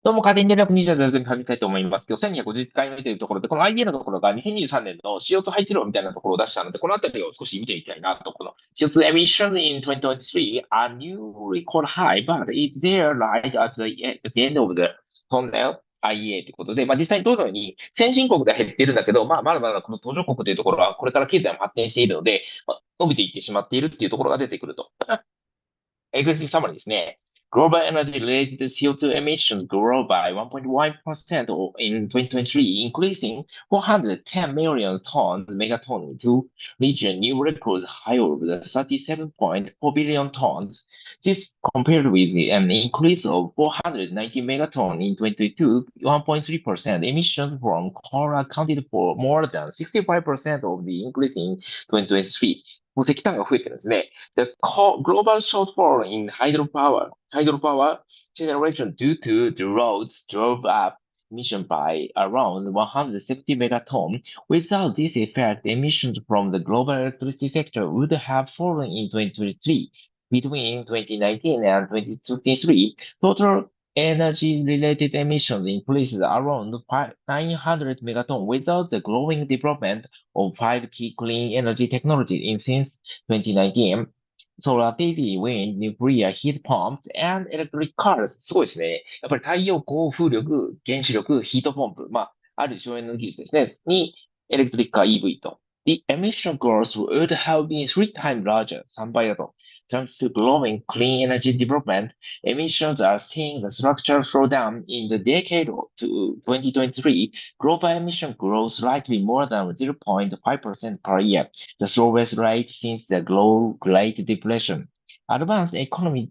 どうも、家電電力2.0に始めたいと思います。今日1250回目というところで、この idea のところが2023年の CO2 排出量みたいなところを出したので、このあたりを少し見てみたいなと。この CO2 emissions in 2023 are new record high, but it's there right at the end of the tunnel. IEA ということで、実際にどのように先進国では減っているんだけど、まだまだこの途上国というところはこれから経済も発展しているので、伸びていってしまっているっていうところが出てくると。Executive summary ですね。Global energy-related CO2 emissions grew by 1.1% in 2023, increasing 410 million tons megaton to reach a new record high of 37.4 billion tons. This compared with an increase of 490 megaton in 2022, 1.3%. Emissions from coal accounted for more than 65% of the increase in 2023. もう石炭が増えてるんですね。The global shortfall in hydropower generation due to the roads drove up emission by around 170 megaton. Without this effect, emissions from the global electricity sector would have fallen in 2023. Between 2019 and 2023, total energy-related emissions increased around 900 megaton without the growing development of five key clean energy technologies since 2019. Solar PV, wind, nuclear, heat pumps, and electric cars. すごいですね。やっぱり太陽光、風力、原子力、ヒートポンプ。ある省エネの技術ですね。に、エレクトリックカー EV と。The emission growth would have been three times larger. 3倍だと。Thanks to growing clean energy development, emissions are seeing a structural slowdown in the decade to 2023. Global emission grows slightly more than 0.5% per year, the slowest rate since the Great Depression. Advanced economy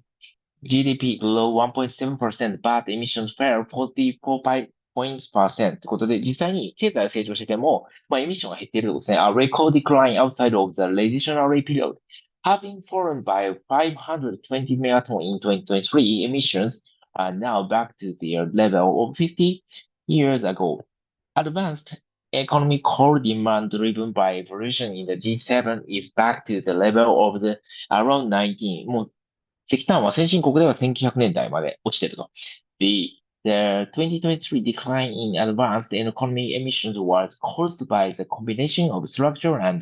GDP grew 1.7%, but emissions fell 44 points% ということで、実際に経済が成長してても、エミッションが減っているということですね。A record decline outside of the recessionary period. Having fallen by 520 megaton in 2023, emissions are now back to their level of 50 years ago. Advanced economic core demand driven by evolution in the G7 is back to the level of the around 19. もう石炭は先進国では1900年代まで落ちていると。The 2023 decline in advanced economy emissions was caused by the combination of structural and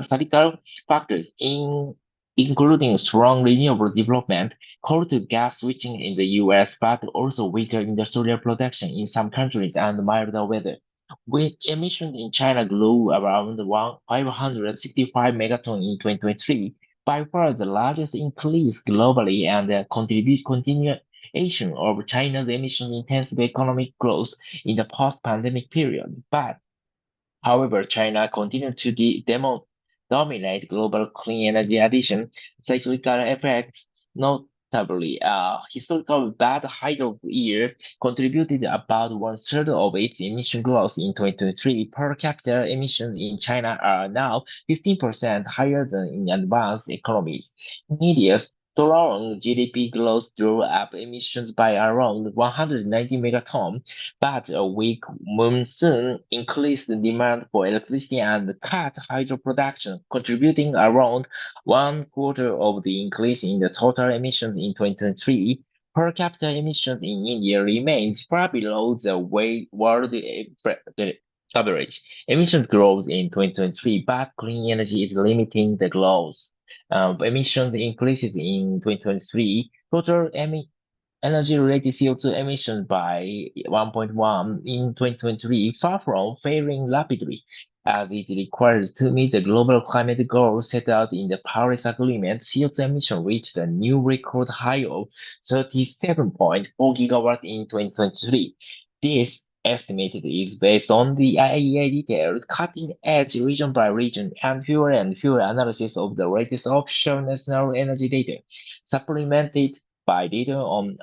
cyclical factors, including strong renewable development, coal to gas switching in the US, but also weaker industrial production in some countries and milder weather. With emissions in China grew around 565 megaton in 2023, by far the largest increase globally and a continuation of China's emission-intensive economic growth in the post-pandemic period. But however, China continued to dominate global clean energy addition. Cyclical effects, notably historical bad hydro year, contributed about one-third of its emission growth in 2023. Per capita emissions in China are now 15% higher than in advanced economies. India strong GDP growth drove up emissions by around 190 megaton, but a weak monsoon increased the demand for electricity and cut hydro production, contributing around one quarter of the increase in the total emissions in 2023. Per capita emissions in India remains far below the world average. Emissions growth in 2023, but clean energy is limiting the growth. Emissions increases in 2023. Total energy-related CO2 emissions by 1.1 in 2023, far from falling rapidly, as it requires to meet the global climate goals set out in the Paris Agreement. CO2 emission reached a new record high of 37.4 gigawatts in 2023. This estimated is based on the IEA detailed cutting-edge region-by-region and fuel analysis of the latest offshore national energy data, supplemented by data on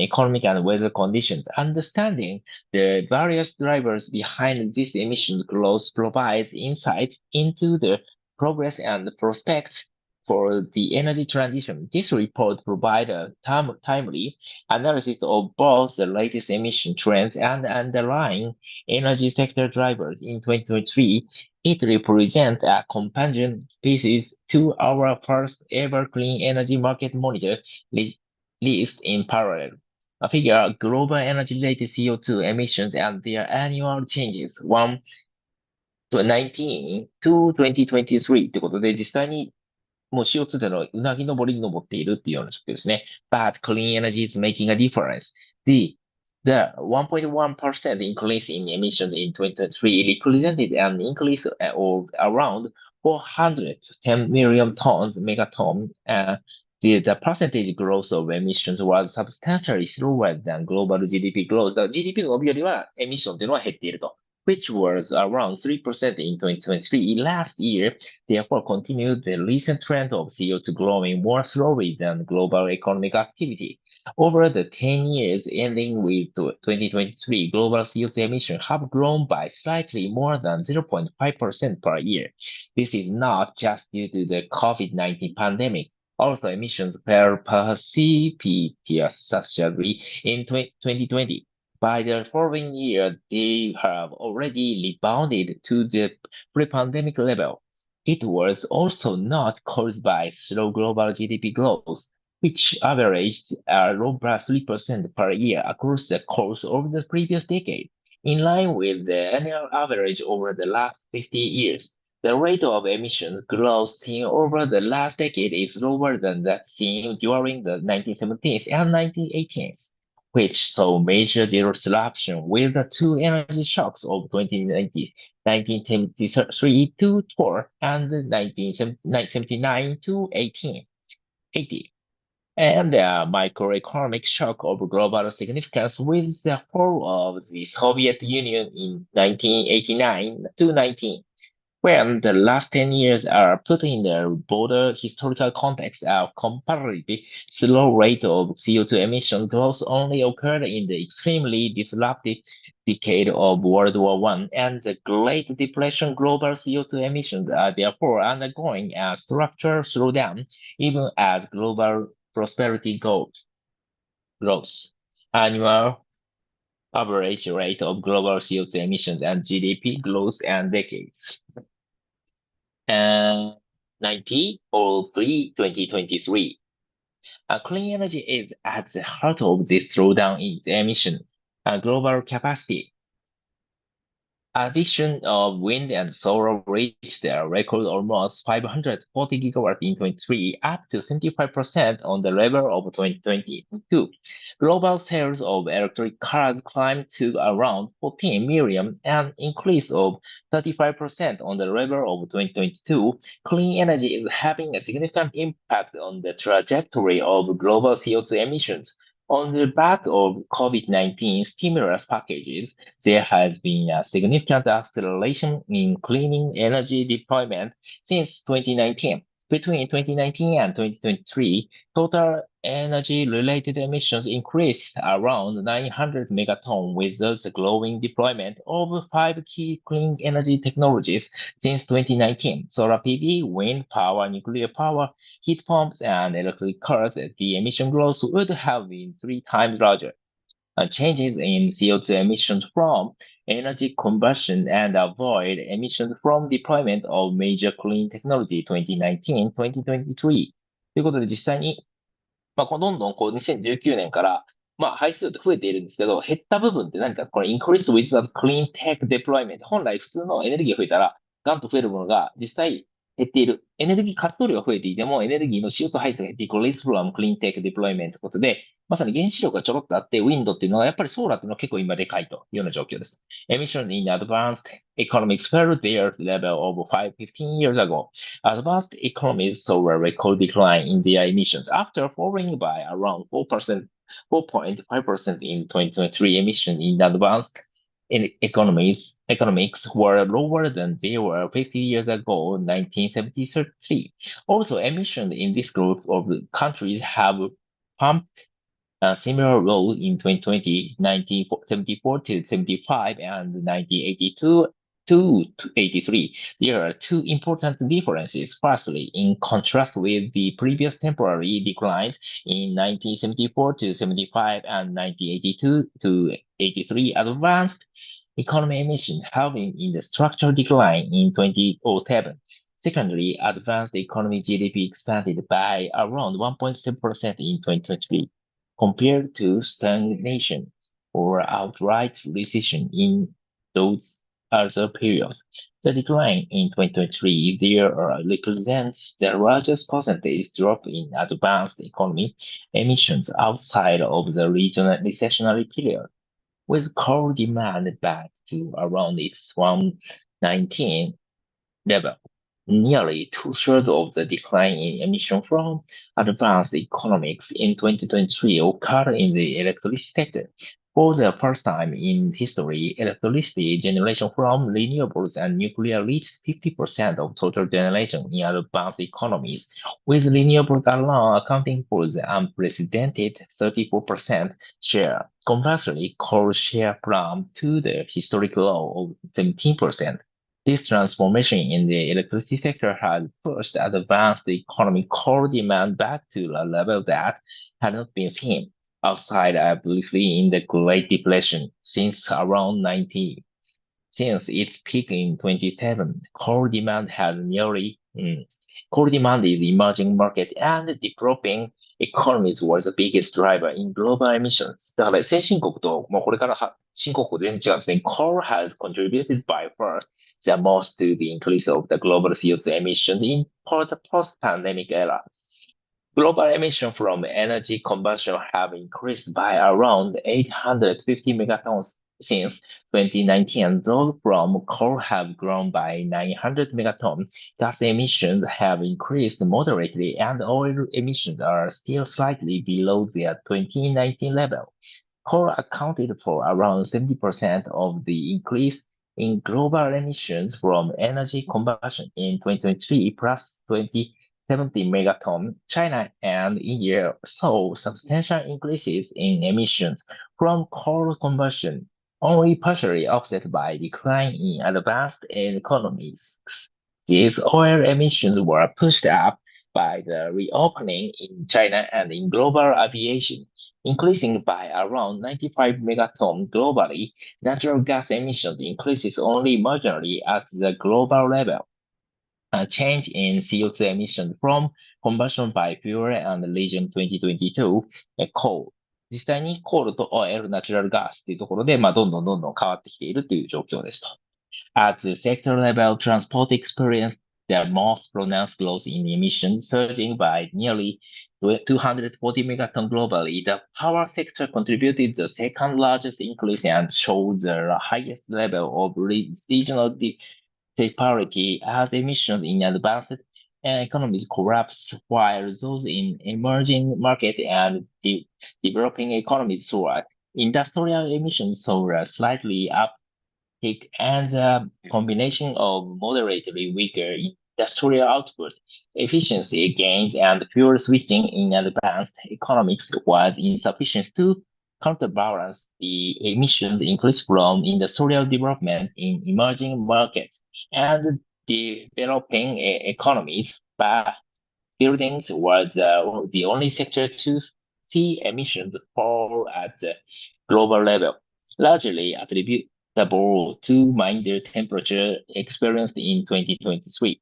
economic and weather conditions. Understanding the various drivers behind this emissions growth provides insights into the progress and prospects for the energy transition. This report provides a timely analysis of both the latest emission trends and underlying energy sector drivers. In 2023, it represents a companion piece to our first ever clean energy market monitor, list in parallel. A figure global energy-related CO2 emissions and their annual changes, 1 to 19 to 2023ってことで、実際にもう CO2 でのうなぎ登りに登っているっていうような状況ですね。But clean energy is making a difference. The 1.1% increase in emissions in 2023 represented an increase of around 410 million tons, megaton. The percentage growth of emissions was substantially slower than global GDP growth. だから GDP の伸びよりはエミッションというのは減っていると。Which was around 3% in 2023. Last year, therefore continued the recent trend of CO2 growing more slowly than global economic activity. Over the 10 years ending with 2023, global CO2 emissions have grown by slightly more than 0.5% per year. This is not just due to the COVID-19 pandemic. Also, emissions fell precipitously in 2020. By the following year, they have already rebounded to the pre-pandemic level. It was also not caused by slow global GDP growth, which averaged over 3% per year across the course of the previous decade, in line with the annual average over the last 50 years. The rate of emissions growth seen over the last decade is lower than that seen during the 1970s and 1980s, which saw major disruption with the two energy shocks of 2090, 1973 to 4 and 1979 to 1880, and the microeconomic shock of global significance with the fall of the Soviet Union in 1989 to 19. When the last 10 years are put in the broader historical context, a comparatively slow rate of CO2 emissions growth only occurred in the extremely disruptive decade of World War I, and the Great Depression. Global CO2 emissions are therefore undergoing a structural slowdown, even as global prosperity grows. Annual average rate of global CO2 emissions and GDP growth and decades. 2023. Clean energy is at the heart of this slowdown in emission. Global capacity. Addition of wind and solar reached a record almost 540 gigawatts in 2023, up to 75% on the level of 2022. Global sales of electric cars climbed to around 14 million, an increase of 35% on the level of 2022. Clean energy is having a significant impact on the trajectory of global CO2 emissions. On the back of COVID-19 stimulus packages, there has been a significant acceleration in clean energy deployment since 2019. Between 2019 and 2023, total energy-related emissions increased around 900 megaton, with the growing deployment of 5 key clean energy technologies since 2019: solar PV, wind power, nuclear power, heat pumps, and electric cars. The emission growth would have been 3 times larger. Changes in CO2 emissions from energy combustion and avoid emissions from deployment of major clean technology 2019-2023 ということで実際にどんどん2019年から、排数って増えているんですけど、減った部分って何か、これ increase with the clean tech deployment。本来普通のエネルギーが増えたら、ガンと増えるものが実際減っている。エネルギー活動量が増えていても、エネルギーの CO2 排出が減っていく release from clean tech deployment ということで、まさに原子力がちょろっとあって、ウィンドっていうのはやっぱりソーラーっていうのは結構今でかいというような状況です。Emission in advanced economics fell their level of 15 years ago. Advanced economies saw a record decline in their emissions after falling by around 4.5% in 2023. Emissions in advanced economics were lower than they were 50 years ago, 1973. Also, emissions in this group of countries have pumped a similar role in 2020, 1974 to 75, and 1982 to 83. There are 2 important differences. Firstly, in contrast with the previous temporary declines in 1974 to 75 and 1982 to 83, advanced economy emissions have been in the structural decline in 2007. Secondly, advanced economy GDP expanded by around 1.7% in 2023. compared to stagnation or outright recession in those other periods. The decline in 2023 there represents the largest percentage drop in advanced economy emissions outside of the regional recessionary period, with core demand back to around its 119 level. Nearly two-thirds of the decline in emission from advanced economies in 2023 occurred in the electricity sector. For the first time in history, electricity generation from renewables and nuclear reached 50% of total generation in advanced economies, with renewables alone accounting for the unprecedented 34% share. Conversely, coal share plumbed to the historic low of 17%. This transformation in the electricity sector has pushed advanced economy core demand back to a level that had not been seen outside briefly in the Great Depression since around 90. Since its peak in 2010, core demand is emerging market and developing economies was the biggest driver in global emissions. だから先進国ともうこれからは新興国全然違うんですね。Coal has contributed by far the most to the increase of the global CO2 emissions in the post-pandemic era. Global emissions from energy combustion have increased by around 850 megatons since 2019, and those from coal have grown by 900 megatons. Gas emissions have increased moderately, and oil emissions are still slightly below their 2019 level. Coal accounted for around 70% of the increase in global emissions from energy combustion in 2023, plus 2070 megaton. China and India saw substantial increases in emissions from coal combustion, only partially offset by decline in advanced economies. These oil emissions were pushed up by the reopening in China and in global aviation, increasing by around 95 megaton globally. Natural gas emissions increases only marginally at the global level. A change in CO2 emissions from combustion by fuel and region 2022 coal。実際にコールとオイル、ナチュラルガスっていうところで、どんどん変わってきているという状況ですと。At the sector level, transport experienced the most pronounced growth in emissions, surging by nearly 240 megaton globally. The power sector contributed the second largest increase and showed the highest level of regional disparity as emissions in advanced economies collapse, while those in emerging market and developing economies soared. Industrial emissions saw a slightly uptick, and the combination of moderately weaker industrial output, efficiency gains, and fuel switching in advanced economies was insufficient to counterbalance the emissions increase from industrial development in emerging markets and developing economies. But buildings was the only sector to see emissions fall at the global level, largely attributable to milder temperature experienced in 2023.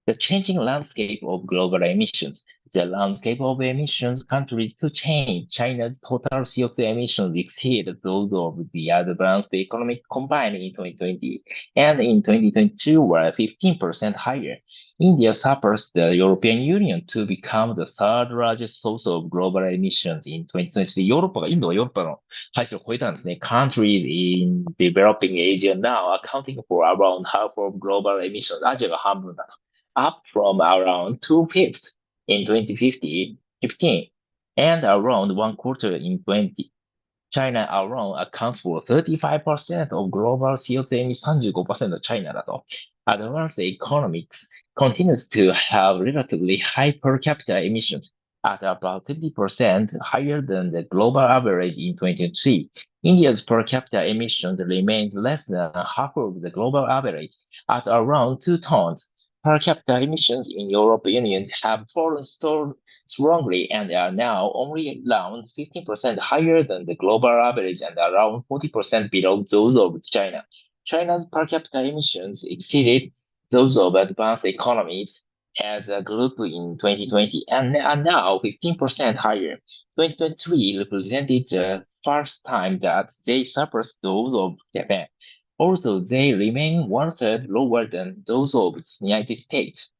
The changing landscape of global emissions. The landscape of emissions countries to change. China's total CO2 emissions exceed those of the advanced economy combined in 2020, and in 2022 were 15% higher. India surpassed the European Union to become the third largest source of global emissions in 2023. インドがヨーロッパの排出を超えたんですね。Countries in developing Asia now accounting for around half of global emissions. アジアが半分だと。Up from around 2/5 in 2015, and around one quarter in 20. China alone accounts for 35% of global CO2 emissions. 35% チャイナだと。Advanced economics continues to have relatively high per capita emissions at about 50% higher than the global average in 2023. India's per capita emissions remained less than half of the global average at around 2 tons. Per capita emissions in European Union have fallen strongly and are now only around 15% higher than the global average and around 40% below those of China. China's per capita emissions exceeded those of advanced economies as a group in 2020 and now 15% higher. 2023 represented the first time that they surpassed those of Japan. Also, they remain one-third lower than those of the United States.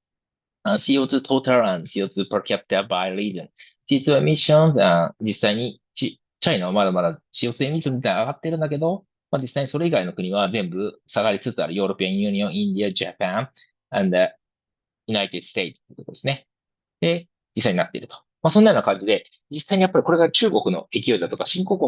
CO2 total and CO2 per capita by region. CO2 emissions、実際にチャイナはまだまだ CO2 エミッション自体上がってるんだけど、実際にそれ以外の国は全部下がりつつある。ヨーロピアンユニオン、インディア、ジャパン、and United States ということですね。で、実際になっていると。そんなような感じで、実際にやっぱりこれが中国の勢いだとか、新興国